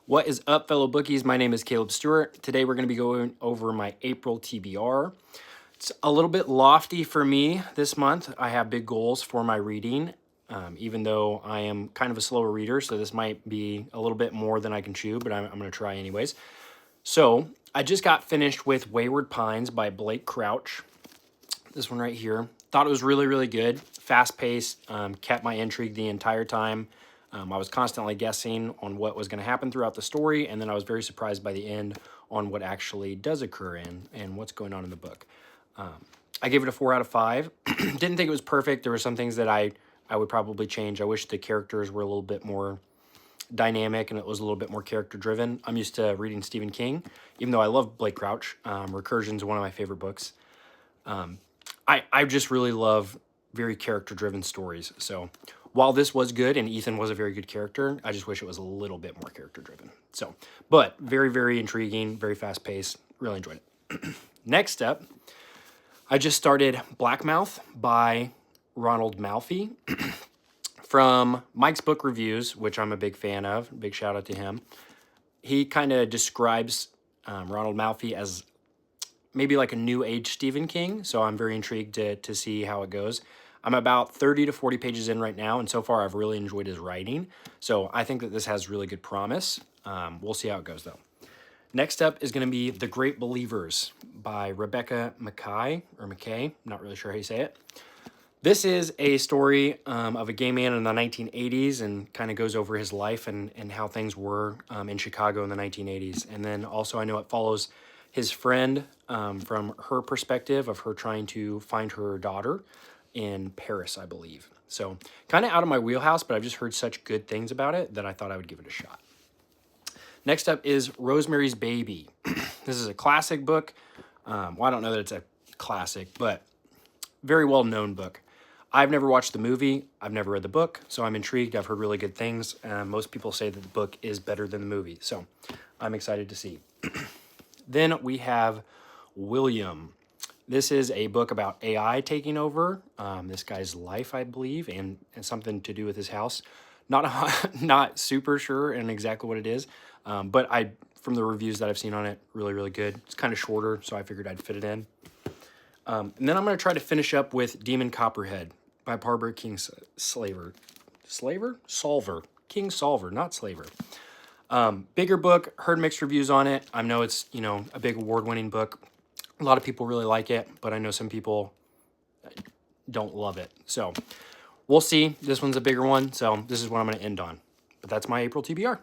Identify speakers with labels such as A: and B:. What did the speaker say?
A: What is up, fellow bookies? My name is Caleb Stewart. Today we're going to be going over my April TBR. It's a little bit lofty for me this month. I have big goals for my reading, even though I am kind of a slower reader, so this might be a little bit more than I can chew, but I'm going to try anyways. So I just got finished with Wayward Pines by Blake Crouch. This one right here. Thought it was really, really good. Fast-paced, kept my intrigue the entire time. I was constantly guessing on what was going to happen throughout the story, and then I was very surprised by the end on what actually does occur and what's going on in the book. I gave it a 4 out of 5. Didn't think it was perfect. There were some things that I would probably change. I wish the characters were a little bit more dynamic and it was a little bit more character-driven. I'm used to reading Stephen King, even though I love Blake Crouch. Recursion is one of my favorite books. I just really love very character-driven stories. So while this was good and Ethan was a very good character, I just wish it was a little bit more character-driven. So, but very, very intriguing, very fast-paced. Really enjoyed it. Next up, I just started Blackmouth by Ronald Malfi from Mike's Book Reviews, which I'm a big fan of. Big shout out to him. He kind of describes Ronald Malfi as maybe like a new age Stephen King, so I'm very intrigued to see how it goes. I'm about 30 to 40 pages in right now, and so far I've really enjoyed his writing, so I think that this has really good promise. We'll see how it goes, though. Next up is going to be The Great Believers by Rebecca McKay, not really sure how you say it. This is a story of a gay man in the 1980s and kind of goes over his life and how things were in Chicago in the 1980s. And then also I know it follows his friend from her perspective of her trying to find her daughter in Paris, I believe. So kind of out of my wheelhouse, but I've just heard such good things about it that I thought I would give it a shot. Next up is Rosemary's Baby. This is a classic book. Well, I don't know that it's a classic, but very well-known book. I've never watched the movie. I've never read the book, so I'm intrigued. I've heard really good things. Most people say that the book is better than the movie, so I'm excited to see. Then we have William. This is a book about AI taking over this guy's life, I believe, and something to do with his house. Not super sure and exactly what it is, but from the reviews that I've seen on it, really, really good. It's kind of shorter, so I figured I'd fit it in. And then I'm going to try to finish up with Demon Copperhead by Barbara Kingsolver. Solver. Kingsolver, not Slaver. Bigger book, heard mixed reviews on it. I know it's, a big award-winning book. A lot of people really like it, but I know some people don't love it. So we'll see. This one's a bigger one, so this is what I'm going to end on. But that's my April TBR.